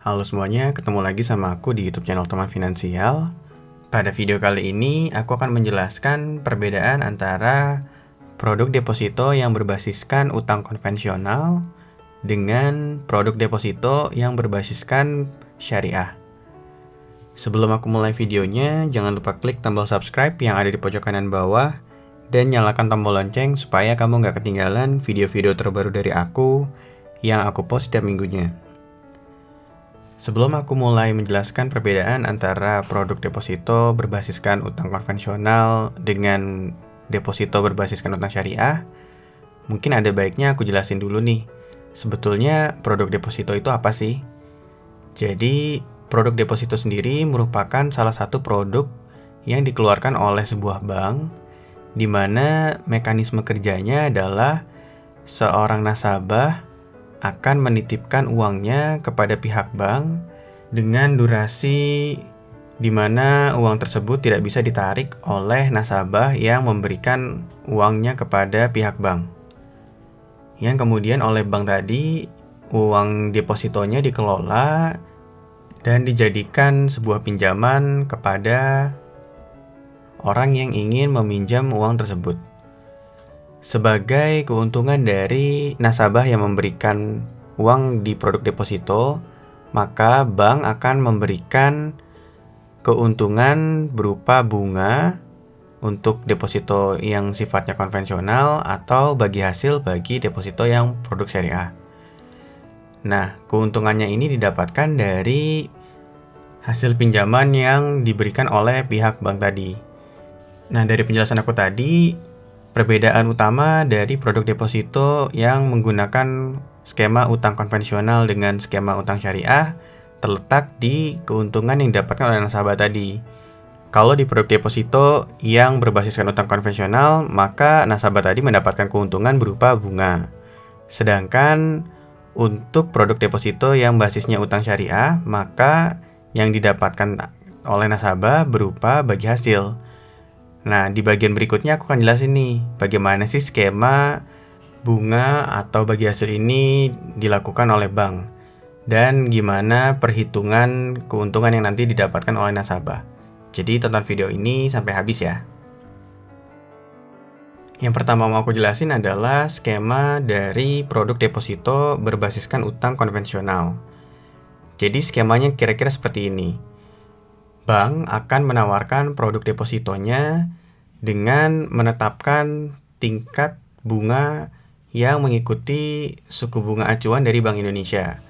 Halo semuanya, ketemu lagi sama aku di YouTube channel Teman Finansial. Pada video kali ini, aku akan menjelaskan perbedaan antara produk deposito yang berbasiskan utang konvensional dengan produk deposito yang berbasiskan syariah. Sebelum aku mulai videonya, jangan lupa klik tombol subscribe yang ada di pojok kanan bawah dan nyalakan tombol lonceng supaya kamu nggak ketinggalan video-video terbaru dari aku yang aku post setiap minggunya. Sebelum aku mulai menjelaskan perbedaan antara produk deposito berbasiskan utang konvensional dengan deposito berbasiskan utang syariah, mungkin ada baiknya aku jelasin dulu nih, sebetulnya produk deposito itu apa sih? Jadi, produk deposito sendiri merupakan salah satu produk yang dikeluarkan oleh sebuah bank, di mana mekanisme kerjanya adalah seorang nasabah akan menitipkan uangnya kepada pihak bank dengan durasi di mana uang tersebut tidak bisa ditarik oleh nasabah yang memberikan uangnya kepada pihak bank. Yang kemudian oleh bank tadi, uang depositonya dikelola dan dijadikan sebuah pinjaman kepada orang yang ingin meminjam uang tersebut. Sebagai keuntungan dari nasabah yang memberikan uang di produk deposito, maka bank akan memberikan keuntungan berupa bunga untuk deposito yang sifatnya konvensional atau bagi hasil bagi deposito yang produk syariah. Nah, keuntungannya ini didapatkan dari hasil pinjaman yang diberikan oleh pihak bank tadi. Nah, dari penjelasan aku tadi, perbedaan utama dari produk deposito yang menggunakan skema utang konvensional dengan skema utang syariah terletak di keuntungan yang didapatkan oleh nasabah tadi. Kalau di produk deposito yang berbasiskan utang konvensional, maka nasabah tadi mendapatkan keuntungan berupa bunga. Sedangkan untuk produk deposito yang basisnya utang syariah, maka yang didapatkan oleh nasabah berupa bagi hasil. Nah, di bagian berikutnya aku akan jelasin nih, bagaimana sih skema bunga atau bagi hasil ini dilakukan oleh bank, dan gimana perhitungan keuntungan yang nanti didapatkan oleh nasabah. Jadi tonton video ini sampai habis ya. Yang pertama mau aku jelasin adalah skema dari produk deposito berbasiskan utang konvensional. Jadi skemanya kira-kira seperti ini. Bank akan menawarkan produk depositonya dengan menetapkan tingkat bunga yang mengikuti suku bunga acuan dari Bank Indonesia.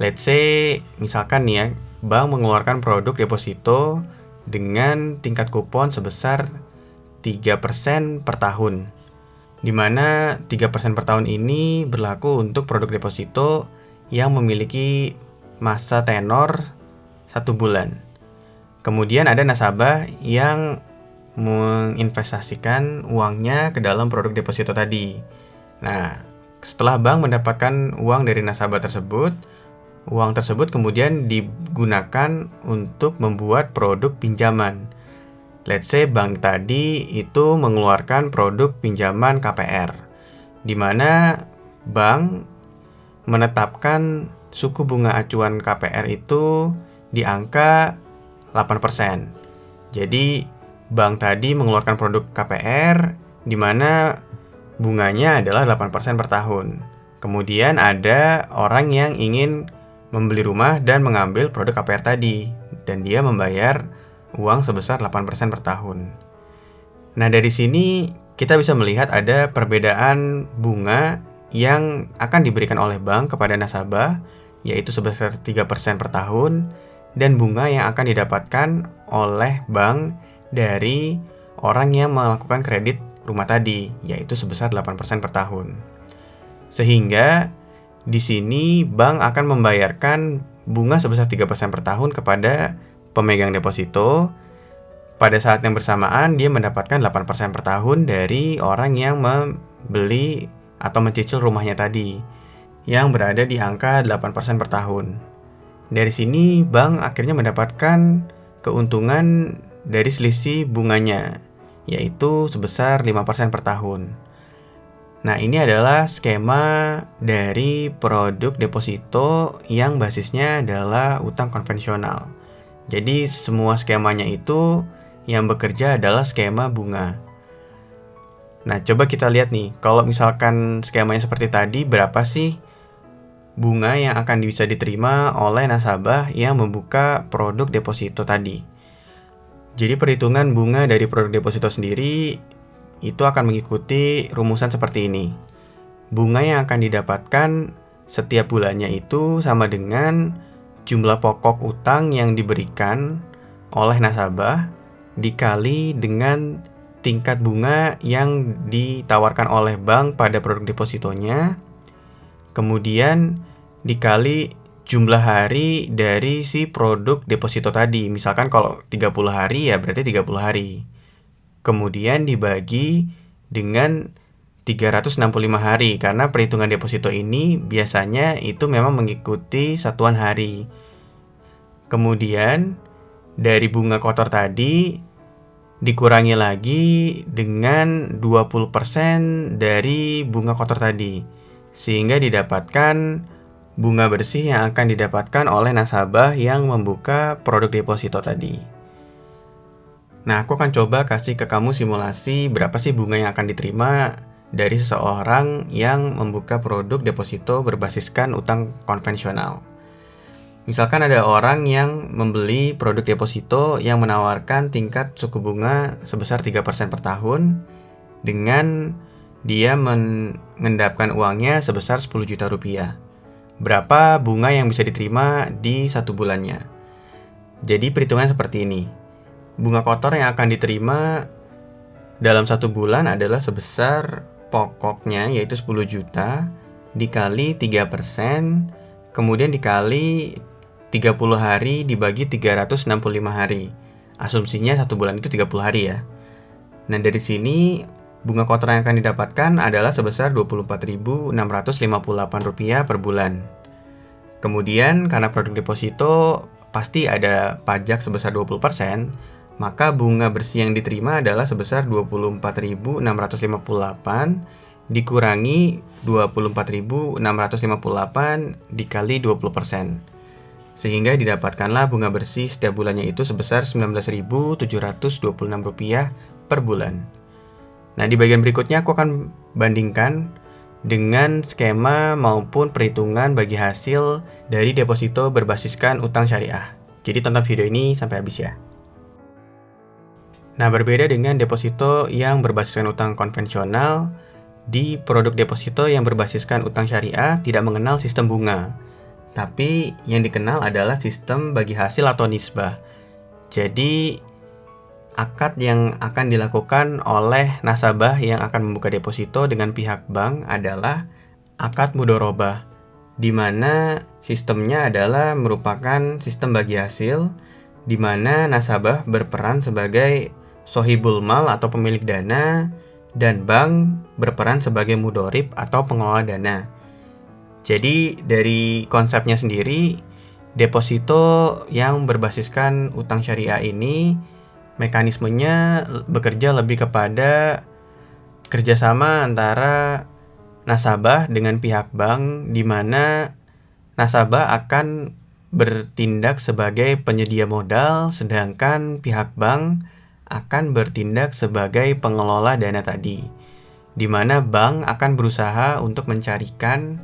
Let's say, misalkan nih ya, bank mengeluarkan produk deposito dengan tingkat kupon sebesar 3% per tahun, di mana 3% per tahun ini berlaku untuk produk deposito yang memiliki masa tenor 1 bulan. Kemudian ada nasabah yang menginvestasikan uangnya ke dalam produk deposito tadi. Nah, setelah bank mendapatkan uang dari nasabah tersebut, uang tersebut kemudian digunakan untuk membuat produk pinjaman. Let's say bank tadi itu mengeluarkan produk pinjaman KPR, di mana bank menetapkan suku bunga acuan KPR itu di angka 8%. Jadi, bank tadi mengeluarkan produk KPR di mana bunganya adalah 8% per tahun. Kemudian ada orang yang ingin membeli rumah dan mengambil produk KPR tadi, dan dia membayar uang sebesar 8% per tahun. Nah, dari sini kita bisa melihat ada perbedaan bunga yang akan diberikan oleh bank kepada nasabah, yaitu sebesar 3% per tahun, dan bunga yang akan didapatkan oleh bank dari orang yang melakukan kredit rumah tadi, yaitu sebesar 8% per tahun. Sehingga di sini bank akan membayarkan bunga sebesar 3% per tahun kepada pemegang deposito. Pada saat yang bersamaan dia mendapatkan 8% per tahun dari orang yang membeli atau mencicil rumahnya tadi, yang berada di angka 8% per tahun. Dari sini bank akhirnya mendapatkan keuntungan dari selisih bunganya, yaitu sebesar 5% per tahun. Nah, ini adalah skema dari produk deposito yang basisnya adalah utang konvensional. Jadi, semua skemanya itu yang bekerja adalah skema bunga. Nah, coba kita lihat nih, kalau misalkan skemanya seperti tadi, berapa sih bunga yang akan bisa diterima oleh nasabah yang membuka produk deposito tadi? Jadi, perhitungan bunga dari produk deposito sendiri itu akan mengikuti rumusan seperti ini. Bunga yang akan didapatkan setiap bulannya itu sama dengan jumlah pokok utang yang diberikan oleh nasabah dikali dengan tingkat bunga yang ditawarkan oleh bank pada produk depositonya, kemudian dikali jumlah hari dari si produk deposito tadi. Misalkan kalau 30 hari ya berarti 30 hari. Kemudian dibagi dengan 365 hari, karena perhitungan deposito ini biasanya itu memang mengikuti satuan hari. Kemudian dari bunga kotor tadi dikurangi lagi dengan 20% dari bunga kotor tadi, sehingga didapatkan bunga bersih yang akan didapatkan oleh nasabah yang membuka produk deposito tadi. Nah, aku akan coba kasih ke kamu simulasi berapa sih bunga yang akan diterima dari seseorang yang membuka produk deposito berbasiskan utang konvensional. Misalkan ada orang yang membeli produk deposito yang menawarkan tingkat suku bunga sebesar 3% per tahun dengan dia mengendapkan uangnya sebesar 10 juta rupiah. Berapa bunga yang bisa diterima di satu bulannya? Jadi perhitungan seperti ini. Bunga kotor yang akan diterima dalam satu bulan adalah sebesar pokoknya yaitu 10 juta dikali 3%, kemudian dikali 30 hari dibagi 365 hari. Asumsinya satu bulan itu 30 hari ya. Nah, dari sini bunga kotor yang akan didapatkan adalah sebesar Rp24.658 per bulan. Kemudian karena produk deposito pasti ada pajak sebesar 20%, maka bunga bersih yang diterima adalah sebesar 24.658 dikurangi 24.658 dikali 20%. Sehingga didapatkanlah bunga bersih setiap bulannya itu sebesar Rp19.726 per bulan. Nah, di bagian berikutnya aku akan bandingkan dengan skema maupun perhitungan bagi hasil dari deposito berbasiskan utang syariah. Jadi tonton video ini sampai habis ya. Nah, berbeda dengan deposito yang berbasiskan utang konvensional, di produk deposito yang berbasiskan utang syariah tidak mengenal sistem bunga. Tapi yang dikenal adalah sistem bagi hasil atau nisbah. Jadi, akad yang akan dilakukan oleh nasabah yang akan membuka deposito dengan pihak bank adalah akad mudharabah, di mana sistemnya adalah merupakan sistem bagi hasil, di mana nasabah berperan sebagai sohibul mal atau pemilik dana, dan bank berperan sebagai mudorib atau pengelola dana. Jadi dari konsepnya sendiri, deposito yang berbasiskan utang syariah ini mekanismenya bekerja lebih kepada kerjasama antara nasabah dengan pihak bank, di mana nasabah akan bertindak sebagai penyedia modal, sedangkan pihak bank akan bertindak sebagai pengelola dana tadi, di mana bank akan berusaha untuk mencarikan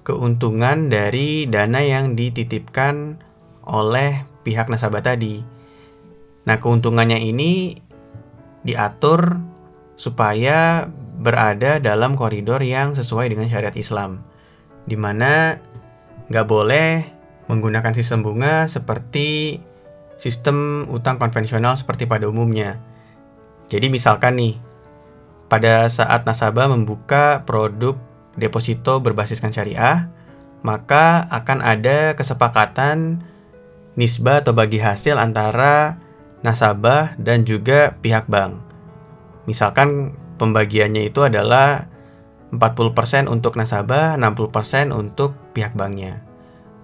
keuntungan dari dana yang dititipkan oleh pihak nasabah tadi. Nah, keuntungannya ini diatur supaya berada dalam koridor yang sesuai dengan syariat Islam, di mana nggak boleh menggunakan sistem bunga seperti sistem utang konvensional seperti pada umumnya. Jadi misalkan nih, pada saat nasabah membuka produk deposito berbasiskan syariah, maka akan ada kesepakatan nisbah atau bagi hasil antara nasabah dan juga pihak bank. Misalkan pembagiannya itu adalah 40% untuk nasabah, 60% untuk pihak banknya.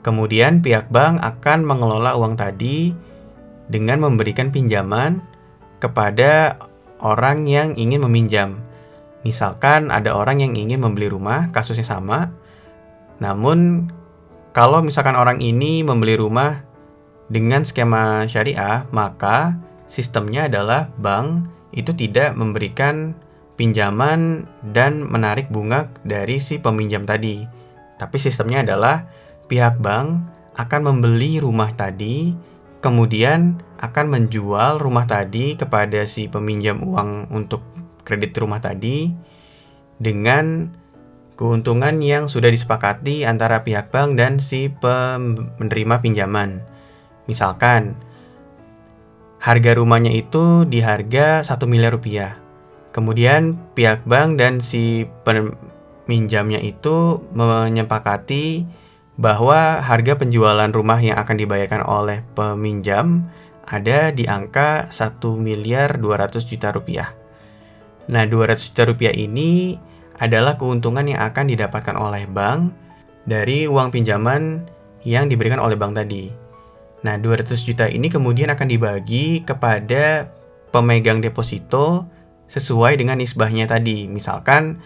Kemudian pihak bank akan mengelola uang tadi dengan memberikan pinjaman kepada orang yang ingin meminjam. Misalkan ada orang yang ingin membeli rumah, kasusnya sama. Namun, kalau misalkan orang ini membeli rumah dengan skema syariah, maka sistemnya adalah bank itu tidak memberikan pinjaman dan menarik bunga dari si peminjam tadi. Tapi sistemnya adalah pihak bank akan membeli rumah tadi, kemudian akan menjual rumah tadi kepada si peminjam uang untuk kredit rumah tadi dengan keuntungan yang sudah disepakati antara pihak bank dan si penerima pinjaman. Misalkan, harga rumahnya itu di harga 1 miliar rupiah. Kemudian pihak bank dan si peminjamnya itu menyepakati bahwa harga penjualan rumah yang akan dibayarkan oleh peminjam ada di angka 1 miliar 200 juta rupiah. Nah, 200 juta rupiah ini adalah keuntungan yang akan didapatkan oleh bank dari uang pinjaman yang diberikan oleh bank tadi. Nah, 200 juta ini kemudian akan dibagi kepada pemegang deposito sesuai dengan nisbahnya tadi. Misalkan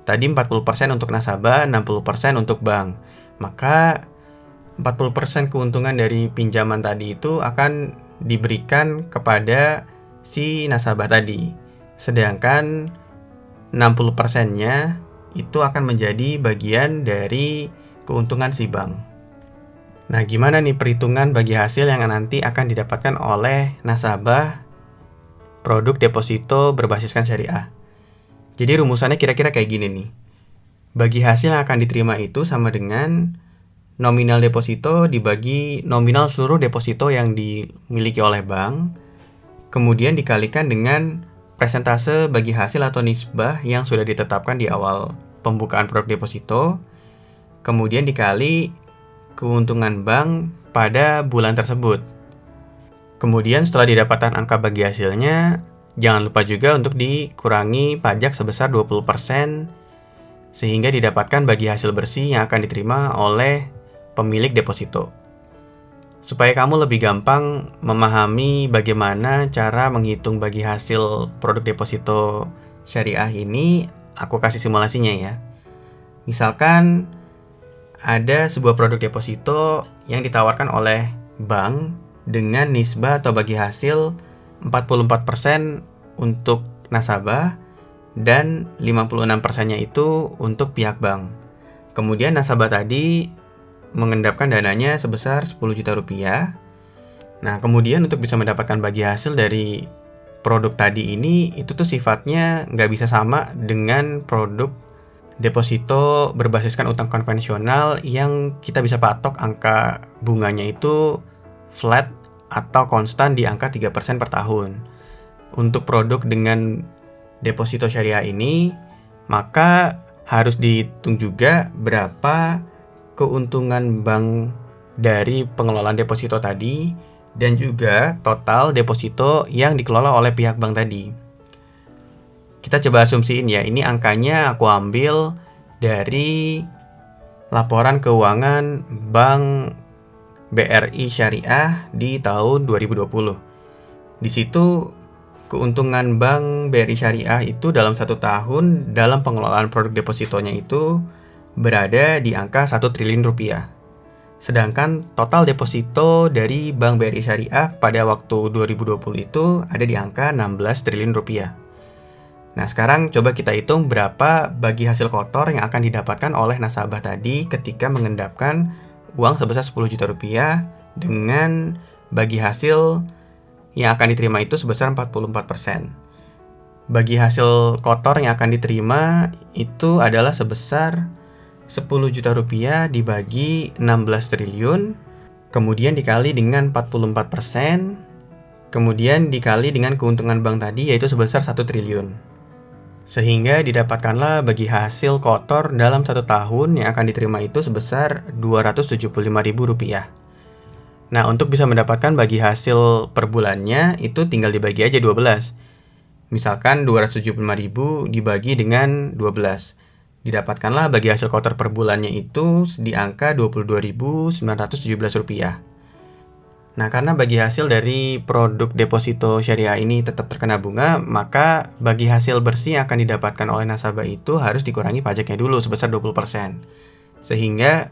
tadi 40% untuk nasabah, 60% untuk bank. Maka 40% keuntungan dari pinjaman tadi itu akan diberikan kepada si nasabah tadi. Sedangkan 60%-nya itu akan menjadi bagian dari keuntungan si bank. Nah, gimana nih perhitungan bagi hasil yang nanti akan didapatkan oleh nasabah produk deposito berbasiskan syariah? Jadi rumusannya kira-kira kayak gini nih. Bagi hasil yang akan diterima itu sama dengan nominal deposito dibagi nominal seluruh deposito yang dimiliki oleh bank, kemudian dikalikan dengan persentase bagi hasil atau nisbah yang sudah ditetapkan di awal pembukaan produk deposito, kemudian dikali keuntungan bank pada bulan tersebut. Kemudian setelah didapatkan angka bagi hasilnya, jangan lupa juga untuk dikurangi pajak sebesar 20% sehingga didapatkan bagi hasil bersih yang akan diterima oleh pemilik deposito. Supaya kamu lebih gampang memahami bagaimana cara menghitung bagi hasil produk deposito syariah ini, aku kasih simulasinya ya. Misalkan ada sebuah produk deposito yang ditawarkan oleh bank dengan nisbah atau bagi hasil 44% untuk nasabah dan 56%-nya itu untuk pihak bank. Kemudian nasabah tadi mengendapkan dananya sebesar 10 juta rupiah. Nah, kemudian untuk bisa mendapatkan bagi hasil dari produk tadi ini, itu tuh sifatnya nggak bisa sama dengan produk deposito berbasiskan utang konvensional yang kita bisa patok angka bunganya itu flat atau konstan di angka 3% per tahun. Untuk produk dengan deposito syariah ini, maka harus dihitung juga berapa keuntungan bank dari pengelolaan deposito tadi dan juga total deposito yang dikelola oleh pihak bank tadi. Kita coba asumsiin ya, ini angkanya aku ambil dari laporan keuangan Bank BRI Syariah di tahun 2020. Di situ keuntungan Bank BRI Syariah itu dalam 1 tahun dalam pengelolaan produk depositonya itu berada di angka 1 triliun rupiah. Sedangkan total deposito dari Bank BRI Syariah pada waktu 2020 itu ada di angka 16 triliun rupiah. Nah, sekarang coba kita hitung berapa bagi hasil kotor yang akan didapatkan oleh nasabah tadi ketika mengendapkan uang sebesar 10 juta rupiah dengan bagi hasil yang akan diterima itu sebesar 44%. Bagi hasil kotor yang akan diterima itu adalah sebesar 10 juta rupiah dibagi 16 triliun, kemudian dikali dengan 44%, kemudian dikali dengan keuntungan bank tadi yaitu sebesar 1 triliun. Sehingga didapatkanlah bagi hasil kotor dalam 1 tahun yang akan diterima itu sebesar Rp275.000. Nah, untuk bisa mendapatkan bagi hasil per bulannya itu tinggal dibagi aja 12. Misalkan 275.000 dibagi dengan 12. Didapatkanlah bagi hasil kotor per bulannya itu di angka Rp22.917. Nah, karena bagi hasil dari produk deposito syariah ini tetap terkena bunga, maka bagi hasil bersih yang akan didapatkan oleh nasabah itu harus dikurangi pajaknya dulu sebesar 20%. Sehingga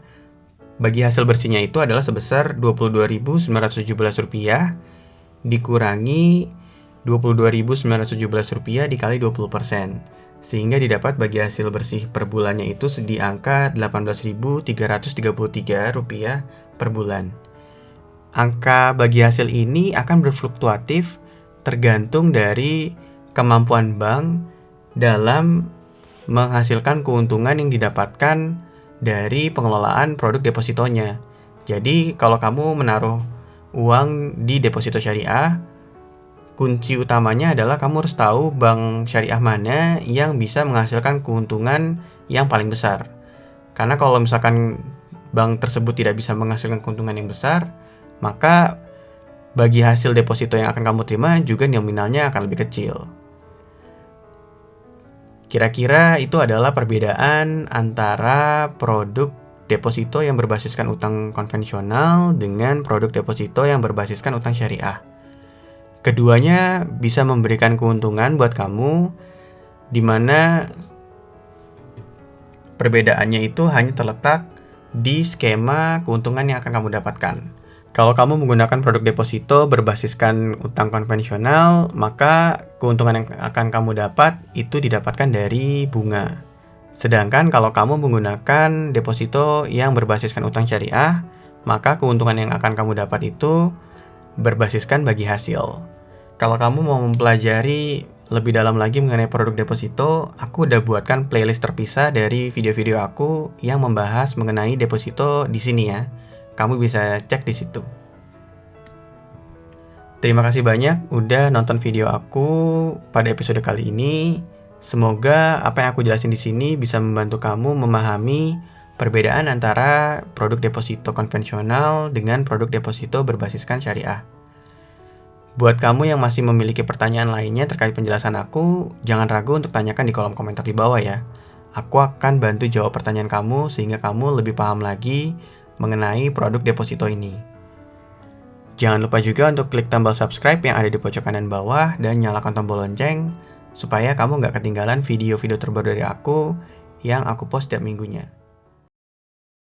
bagi hasil bersihnya itu adalah sebesar Rp22.917 dikurangi Rp22.917 dikali 20%. Sehingga didapat bagi hasil bersih per bulannya itu di angka Rp18.333 per bulan. Angka bagi hasil ini akan berfluktuatif tergantung dari kemampuan bank dalam menghasilkan keuntungan yang didapatkan dari pengelolaan produk depositonya. Jadi kalau kamu menaruh uang di deposito syariah, kunci utamanya adalah kamu harus tahu bank syariah mana yang bisa menghasilkan keuntungan yang paling besar. Karena kalau misalkan bank tersebut tidak bisa menghasilkan keuntungan yang besar, maka bagi hasil deposito yang akan kamu terima juga nominalnya akan lebih kecil. Kira-kira itu adalah perbedaan antara produk deposito yang berbasiskan utang konvensional dengan produk deposito yang berbasiskan utang syariah. Keduanya bisa memberikan keuntungan buat kamu, di mana perbedaannya itu hanya terletak di skema keuntungan yang akan kamu dapatkan. Kalau kamu menggunakan produk deposito berbasiskan utang konvensional, maka keuntungan yang akan kamu dapat itu didapatkan dari bunga. Sedangkan kalau kamu menggunakan deposito yang berbasiskan utang syariah, maka keuntungan yang akan kamu dapat itu berbasiskan bagi hasil. Kalau kamu mau mempelajari lebih dalam lagi mengenai produk deposito, aku udah buatkan playlist terpisah dari video-video aku yang membahas mengenai deposito di sini ya. Kamu bisa cek di situ. Terima kasih banyak udah nonton video aku pada episode kali ini. Semoga apa yang aku jelasin di sini bisa membantu kamu memahami perbedaan antara produk deposito konvensional dengan produk deposito berbasiskan syariah. Buat kamu yang masih memiliki pertanyaan lainnya terkait penjelasan aku, jangan ragu untuk tanyakan di kolom komentar di bawah ya. Aku akan bantu jawab pertanyaan kamu sehingga kamu lebih paham lagi mengenai produk deposito ini. Jangan lupa juga untuk klik tombol subscribe yang ada di pojok kanan bawah dan nyalakan tombol lonceng supaya kamu nggak ketinggalan video-video terbaru dari aku yang aku post setiap minggunya.